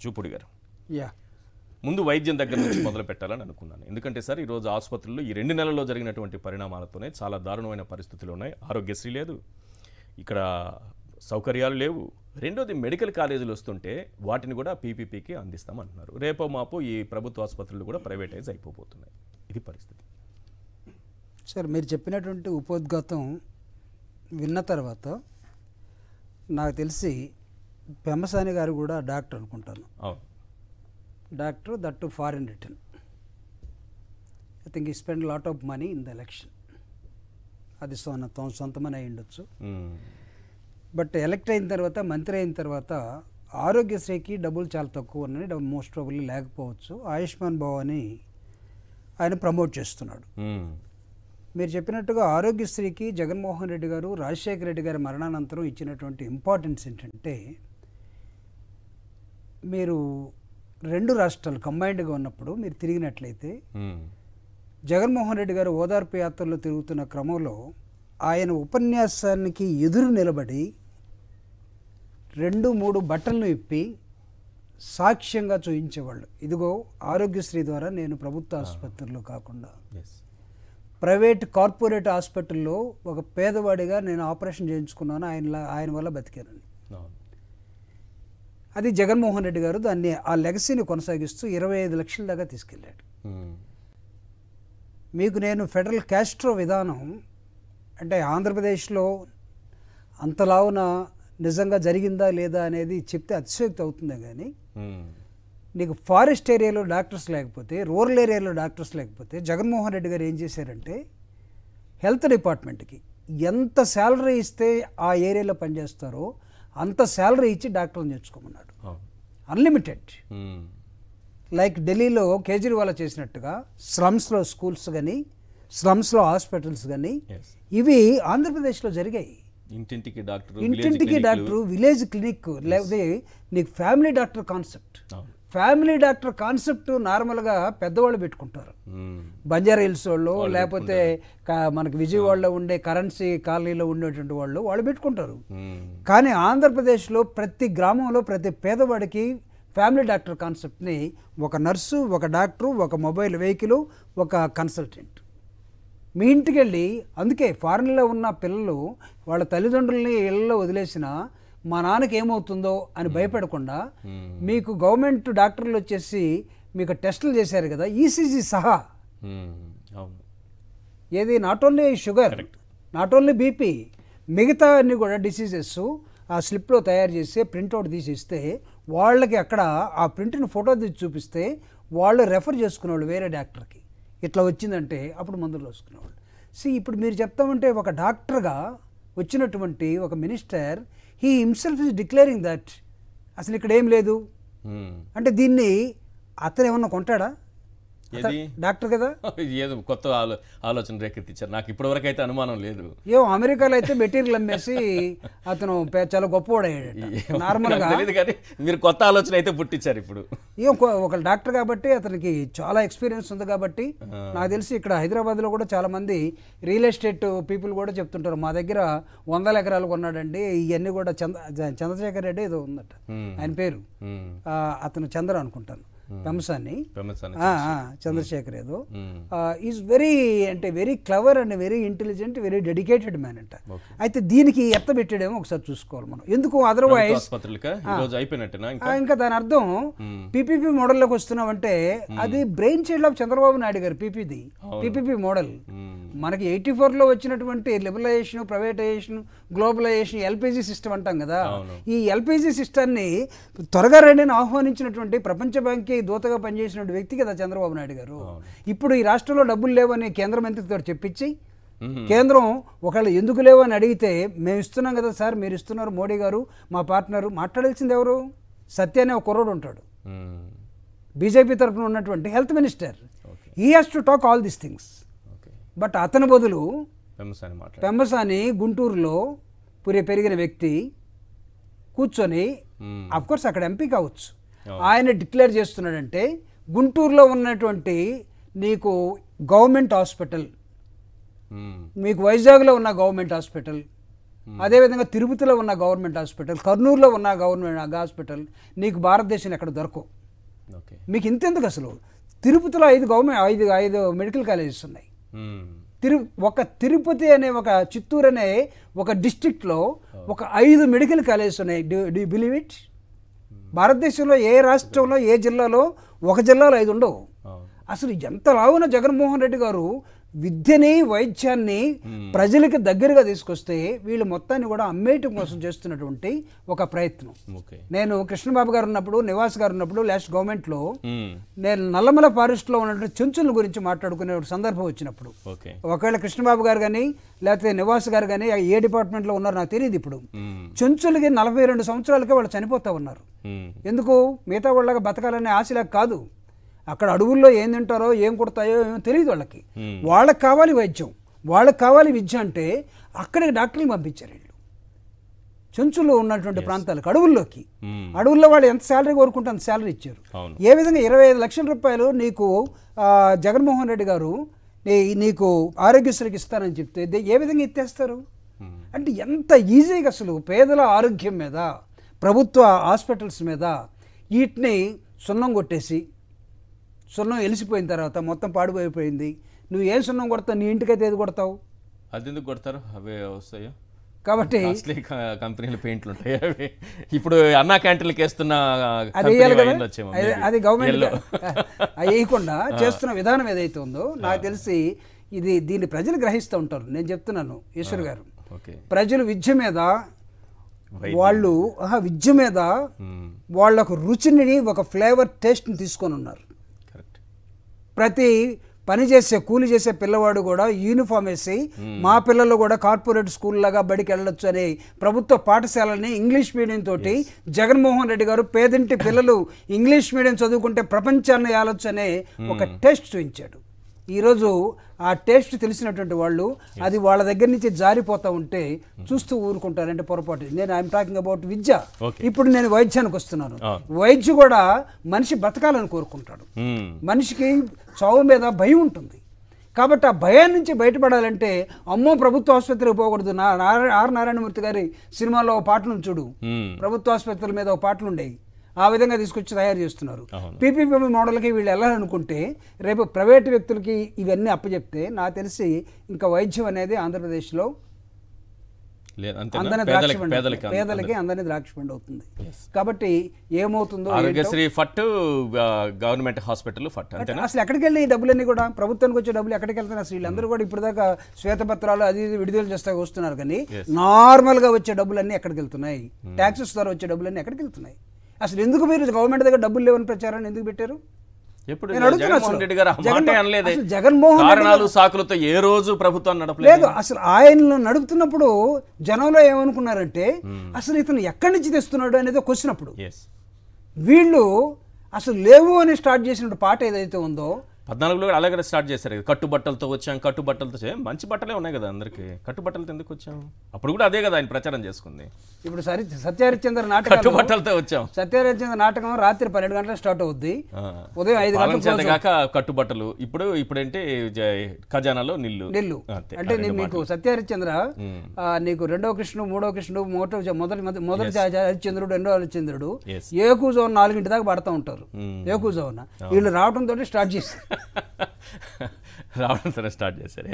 జూపూడి గారు, యా ముందు వైద్యం దగ్గర నుంచి మొదలు పెట్టాలని అనుకున్నాను. ఎందుకంటే సార్ ఈరోజు ఆసుపత్రుల్లో ఈ 2 నెలల్లో జరిగినటువంటి పరిణామాలతోనే చాలా దారుణమైన పరిస్థితులు ఉన్నాయి. ఆరోగ్యశ్రీ లేదు, ఇక్కడ సౌకర్యాలు లేవు. రెండోది మెడికల్ కాలేజీలు వస్తుంటే వాటిని కూడా పీపీపీకి అందిస్తామంటున్నారు. రేపో మాపో ఈ ప్రభుత్వ ఆసుపత్రులు కూడా ప్రైవేటైజ్ అయిపోతున్నాయి. ఇది పరిస్థితి. సార్, మీరు చెప్పినటువంటి ఉపోద్ఘాతం విన్న తర్వాత నాకు తెలిసి పెమ్మసాని గారు కూడా డాక్టర్ అనుకుంటాను. అవును, doctor, that to foreign return. I think ఈ spend lot of money in the election. అది సొంతమని అయి ఉండొచ్చు. బట్ ఎలక్ట్ అయిన తర్వాత, మంత్రి అయిన తర్వాత ఆరోగ్యశ్రీకి డబ్బులు చాలా తక్కువ ఉన్నాయి, మోస్ట్ ప్రాబబ్లీ లేకపోవచ్చు. ఆయుష్మాన్ భవ అని ఆయన ప్రమోట్ చేస్తున్నాడు. మీరు చెప్పినట్టుగా ఆరోగ్యశ్రీకి జగన్మోహన్ రెడ్డి గారు, రాజశేఖర రెడ్డి గారి మరణానంతరం ఇచ్చినటువంటి ఇంపార్టెన్స్ ఏంటంటే, మీరు 2 రాష్ట్రాలు కంబైన్డ్గా ఉన్నప్పుడు మీరు తిరిగినట్లయితే, జగన్మోహన్ రెడ్డి గారు ఓదార్పు యాత్రలో తిరుగుతున్న క్రమంలో ఆయన ఉపన్యాసానికి ఎదురు నిలబడి 2-3 బట్టలను ఇప్పి సాక్ష్యంగా చూపించేవాళ్ళు. ఇదిగో ఆరోగ్యశ్రీ ద్వారా నేను ప్రభుత్వ ఆసుపత్రుల్లో కాకుండా ప్రైవేట్ కార్పొరేట్ హాస్పిటల్లో ఒక పేదవాడిగా నేను ఆపరేషన్ చేయించుకున్నాను, ఆయన వల్ల బతికానని. అది జగన్మోహన్ రెడ్డి గారు దాన్ని, ఆ లెగసీని కొనసాగిస్తూ 25 లక్షల దాకా తీసుకెళ్ళాడు. మీకు నేను ఫెడరల్ క్యాస్ట్రో విధానం అంటే ఆంధ్రప్రదేశ్లో అంతలావున నిజంగా జరిగిందా లేదా అనేది చెప్తే అతిశయోక్తి అవుతుందే కానీ, నీకు ఫారెస్ట్ ఏరియాలో డాక్టర్స్ లేకపోతే, రూరల్ ఏరియాలో డాక్టర్స్ లేకపోతే, జగన్మోహన్ రెడ్డి గారు ఏం చేశారంటే హెల్త్ డిపార్ట్మెంట్కి ఎంత శాలరీ ఇస్తే ఆ ఏరియాలో పనిచేస్తారో అంత శాలరీ ఇచ్చి డాక్టర్లు నేర్చుకోమన్నాడు. అన్లిమిటెడ్. లైక్ ఢిల్లీలో కేజ్రీవాల్ చేసినట్టుగా స్లమ్స్లో స్కూల్స్ కానీ, స్లమ్స్లో హాస్పిటల్స్ కానీ, ఇవి ఆంధ్రప్రదేశ్లో జరిగాయి. ఇంటింటికి డాక్టరు, విలేజ్ క్లినిక్, లేకపోతే నీకు family doctor concept. Family doctor concept నార్మల్గా పెద్దవాళ్ళు పెట్టుకుంటారు, బంజారా హిల్స్ వాళ్ళు, లేకపోతే మనకి విజయవాడలో ఉండే కరెన్సీ కాలనీలో ఉండేటువంటి వాళ్ళు పెట్టుకుంటారు. కానీ ఆంధ్రప్రదేశ్లో ప్రతి గ్రామంలో ప్రతి పేదవాడికి ఫ్యామిలీ డాక్టర్ కాన్సెప్ట్ని ఒక నర్సు, ఒక డాక్టరు, ఒక మొబైల్ వెహికల్, ఒక కన్సల్టెంట్ మీ ఇంటికి వెళ్ళి. అందుకే ఫారిన్లో ఉన్న పిల్లలు వాళ్ళ తల్లిదండ్రులని ఇళ్లలో వదిలేసిన మా నాన్నకి ఏమవుతుందో అని భయపడకుండా మీకు గవర్నమెంట్ డాక్టర్లు వచ్చేసి మీకు టెస్టులు చేశారు కదా, ఈసీజీ సహా. ఏది not only sugar, not only BP, మిగతా అన్ని కూడా డిసీజెస్ ఆ స్లిప్లో తయారు చేసి ప్రింట్అవుట్ తీసిస్తే వాళ్ళకి అక్కడ ఆ ప్రింట్ని ఫోటో తీసి చూపిస్తే వాళ్ళు రెఫర్ చేసుకునేవాళ్ళు వేరే డాక్టర్కి. ఇట్లా వచ్చిందంటే అప్పుడు మందులు వేసుకునేవాళ్ళు. ఇప్పుడు మీరు చెప్తామంటే ఒక డాక్టర్గా వచ్చినటువంటి ఒక minister, he himself is declaring that అసలు ఇక్కడ ఏం లేదు అంటే దీన్ని అతను ఏమన్నా కొంటాడా? డాక్టర్ కదా, ఏదో కొత్త ఆలోచన రేకెత్తించారు. నాకు ఇప్పటివరకు అయితే అనుమానం లేదు. అమెరికాలో అయితే మెటీరియల్ అమ్మేసి అతను చాలా గొప్పవాడయ్యాడు. నార్మల్గా తెలియదు కానీ మీరు కొత్త ఆలోచన అయితే పుట్టించారు ఇప్పుడు. ఒక డాక్టర్ కాబట్టి అతనికి చాలా ఎక్స్పీరియన్స్ ఉంది కాబట్టి. నాకు తెలిసి ఇక్కడ హైదరాబాద్లో కూడా చాలా మంది రియల్ ఎస్టేట్ పీపుల్ కూడా చెప్తుంటారు, మా దగ్గర 100 ఎకరాలు కొన్నాడండి. ఇవన్నీ కూడా చంద్రశేఖర్ రెడ్డి ఏదో ఉందట ఆయన పేరు, అతను చంద్ర అనుకుంటాను, పెమ్మసాని చంద్రశేఖర్ ఏదో. Is very clever and very intelligent, very dedicated man అంట. అయితే దీనికి ఎత్తబెట్టాడేమో ఒకసారి చూసుకోవాలి మనం. ఎందుకు అదర్వైజ్ ఇంకా దాని అర్థం పీపీపీ మోడల్లోకి వస్తున్నామంటే అది brain child of Chandrababu Naidu garu. PPP model మనకి 84లో వచ్చినటువంటి liberalisation, privatisation, globalisation, LPG system అంటాం కదా. ఈ ఎల్పిజి సిస్టమ్ని త్వరగా రండి ఆహ్వానించినటువంటి ప్రపంచ బ్యాంక్కి దూతగా పనిచేసిన వ్యక్తి కదా చంద్రబాబు నాయుడు గారు. ఇప్పుడు ఈ రాష్ట్రంలో డబ్బులు లేవని కేంద్ర మంత్రితో చెప్పించి, కేంద్రం ఒకవేళ ఎందుకు లేవని అడిగితే మేము ఇస్తున్నాం కదా సార్, మీరు ఇస్తున్నారు మోడీ గారు మా పార్ట్నరు. మాట్లాడాల్సింది ఎవరు? సత్య అనే ఒక కుర్రోడు ఉంటాడు, బీజేపీ తరఫున ఉన్నటువంటి health minister. He has to talk all these things. But అతని బదులు పెమ్మసాని గుంటూరులో పెరిగిన వ్యక్తి కూర్చొని, అఫ్కోర్స్ అక్కడ ఎంపీ కావచ్చు, ఆయన డిక్లేర్ చేస్తున్నాడంటే గుంటూరులో ఉన్నటువంటి నీకు గవర్నమెంట్ హాస్పిటల్, మీకు వైజాగ్లో ఉన్న గవర్నమెంట్ హాస్పిటల్, అదేవిధంగా తిరుపతిలో ఉన్న గవర్నమెంట్ హాస్పిటల్, కర్నూలులో ఉన్న గవర్నమెంట్ హాస్పిటల్ నీకు భారతదేశంలో ఎక్కడ దొరకవు. ఓకే. మీకు ఇంతెందుకు అసలు తిరుపతిలో 5 మెడికల్ కాలేజెస్ ఉన్నాయి. ఒక తిరుపతి అనే ఒక చిత్తూరు అనే ఒక డిస్ట్రిక్ట్లో ఒక 5 మెడికల్ కాలేజెస్ ఉన్నాయి. Do believe it? భారతదేశంలో ఏ రాష్ట్రంలో ఏ జిల్లాలో ఒక జిల్లాలో 5 ఉండవు. అసలు ఎంత లావున జగన్మోహన్ రెడ్డి గారు విద్యని వైద్యాన్ని ప్రజలకి దగ్గరగా తీసుకొస్తే వీళ్ళు మొత్తాన్ని కూడా అమ్మేయటం కోసం చేస్తున్నటువంటి ఒక ప్రయత్నం. నేను కృష్ణబాబు గారు ఉన్నప్పుడు, నివాస్ గారు ఉన్నప్పుడు లాస్ట్ గవర్నమెంట్లో నేను నల్లమల ఫారెస్ట్లో ఉన్నటువంటి చెంచుల గురించి మాట్లాడుకునే సందర్భం వచ్చినప్పుడు ఒకవేళ కృష్ణబాబు గారు కానీ లేకపోతే నివాస్ గారు కానీ ఏ డిపార్ట్మెంట్లో ఉన్నారో నాకు తెలియదు. ఇప్పుడు చెంచులకి 42 సంవత్సరాలకే వాళ్ళు చనిపోతా ఉన్నారు. ఎందుకు? మిగతా వాళ్ళగా బతకాలనే ఆశలేక కాదు, అక్కడ అడవుల్లో ఏం తింటారో ఏం కొడతాయో ఏమో తెలియదు వాళ్ళకి. వాళ్ళకి కావాలి వైద్యం, వాళ్ళకి కావాలి విద్య అంటే అక్కడికి డాక్టర్లు పంపించారు వీళ్ళు చెంచులో ఉన్నటువంటి ప్రాంతాలకు, అడవుల్లోకి. అడవుల్లో వాళ్ళు ఎంత శాలరీ కోరుకుంటే అంత శాలరీ ఇచ్చారు. ఏ విధంగా 25 లక్షల రూపాయలు నీకు జగన్మోహన్ రెడ్డి గారు నీకు ఆరోగ్యశ్రీకి ఇస్తానని చెప్తే ఏ విధంగా ఎత్తేస్తారు? అంటే ఎంత ఈజీగా అసలు పేదల ఆరోగ్యం మీద, ప్రభుత్వ హాస్పిటల్స్ మీద వీటిని సున్నం కొట్టేసి, సున్నం వెలిసిపోయిన తర్వాత మొత్తం పాడిపోయిపోయింది. నువ్వు ఏం సున్నం కొడతావు? నీ ఇంటికైతే ఏది కొడతావు? అది ఎందుకు కొడతారు? అవే వస్తాయో కాబట్టి కంపెనీలు పెయింట్లు ఉంటాయి. అవి ఇప్పుడు అన్నా క్యాంటీన్లకు వేస్తున్న అది గవర్నమెంట్ వేయకుండా చేస్తున్న విధానం ఏదైతే ఉందో నాకు తెలిసి దీన్ని ప్రజలు గ్రహిస్తూ ఉంటారు. నేను చెప్తున్నాను ఈశ్వర్ గారు, ప్రజలు విద్య మీద వాళ్ళు విద్య మీద వాళ్ళకు రుచిని, ఒక ఫ్లేవర్ టేస్ట్ని తీసుకొని ఉన్నారు. ప్రతి పని చేసే కూలి చేసే పిల్లవాడు కూడా యూనిఫామ్ వేసి మా పిల్లలు కూడా కార్పొరేట్ స్కూల్ లాగా బడికి వెళ్ళొచ్చు అనే ప్రభుత్వ పాఠశాలని ఇంగ్లీష్ మీడియం తోటి జగన్మోహన్ రెడ్డి గారు పేదింటి పిల్లలు ఇంగ్లీష్ మీడియం చదువుకుంటే ప్రపంచాన్ని ఏలొచ్చు అనే ఒక టెస్ట్ చూపించాడు. ఈరోజు ఆ టేస్ట్ తెలిసినటువంటి వాళ్ళు అది వాళ్ళ దగ్గర నుంచి జారిపోతూ ఉంటే చూస్తూ ఊరుకుంటారంటే పొరపాటు. నేను ఐఎమ్ టాకింగ్ అబౌట్ విద్య. ఇప్పుడు నేను వైద్యానికి వస్తున్నాను. వైద్యు కూడా మనిషి బతకాలని కోరుకుంటాడు. మనిషికి చావు మీద భయం ఉంటుంది. కాబట్టి ఆ భయాన్ని నుంచి బయటపడాలంటే అమ్మో ప్రభుత్వ ఆసుపత్రికి పోకూడదు. ఆర్ నారాయణమూర్తి గారి సినిమాలో పాటలు చూడు, ప్రభుత్వ ఆసుపత్రుల మీద పాటలు ఉండేవి. ఆ విధంగా తీసుకొచ్చి తయారు చేస్తున్నారు. పీపీపీ మోడల్కి వీళ్ళు వెళ్ళాలనుకుంటే రేపు ప్రైవేటు వ్యక్తులకి ఇవన్నీ అప్పచెప్తే నాకు తెలిసి ఇంకా వైద్యం అనేది ఆంధ్రప్రదేశ్లో పేదలకి అందరినీ ద్రాక్షపండు అవుతుంది. కాబట్టి ఏమవుతుందో ఆరోగ్యశ్రీ ఫట్, గవర్నమెంట్ హాస్పిటల్ ఫట్, అసలు ఎక్కడికి వెళ్ళి ఈ డబ్బులన్నీ కూడా ప్రభుత్వానికి వచ్చే డబ్బులు ఎక్కడికి వెళ్తున్నాయి? అసలు వీళ్ళందరూ కూడా ఇప్పటిదాకా శ్వేతపత్రాలు అది విడుదల చేస్తా వస్తున్నారు, కానీ నార్మల్గా వచ్చే డబ్బులన్నీ ఎక్కడికి వెళ్తున్నాయి? ట్యాక్సెస్ ద్వారా వచ్చే డబ్బులన్నీ ఎక్కడికి వెళ్తున్నాయి? అసలు ఎందుకు మీరు గవర్నమెంట్ దగ్గర డబ్బులు లేవని ప్రచారాన్ని ఎందుకు పెట్టారు? లేదు, అసలు ఆయన నడుపుతున్నప్పుడు జనంలో ఏమనుకున్నారంటే అసలు ఇతను ఎక్కడి నుంచి తెస్తున్నాడు అనేది క్వశ్చన్. అప్పుడు వీళ్ళు అసలు లేవు అని స్టార్ట్ చేసిన పాట ఏదైతే ఉందో 14లో అలాగే స్టార్ట్ చేశారు. కట్టుబట్టలతో వచ్చాం, కట్టుబట్టలతో మంచి బట్టలే ఉన్నాయి కదా అందరికి, కట్టుబట్టలతో ఎందుకు వచ్చాం? అప్పుడు కూడా అదే కదా ఆయన ప్రచారం చేసుకుంది. ఇప్పుడు సత్యహరిశ్చంద్ర నాటకం కట్టుబట్టలతో వచ్చాం. సత్యహరిశ్చంద్ర నాటకం రాత్రి 12 గంటలకు స్టార్ట్ అవుద్ది, ఉదయం 5 గంటలకు కాక కట్టుబట్టలు. ఇప్పుడేంటి ఖజానాలో నిల్లు. అంటే నీకు సత్యహరిశ్చంద్ర నీకు 2వ కృష్ణుడు, 3వ కృష్ణుడు, మొదటి హరిశ్చంద్రుడు, 2వ హరిశ్చంద్రుడు ఏకూజవన్ 4 గంటల దాకా పడతా ఉంటారు. ఏకూజవన్ వీళ్ళు రావడంతో స్టార్ట్ చేశారు. రావడంతో స్టార్ట్ చేశారు.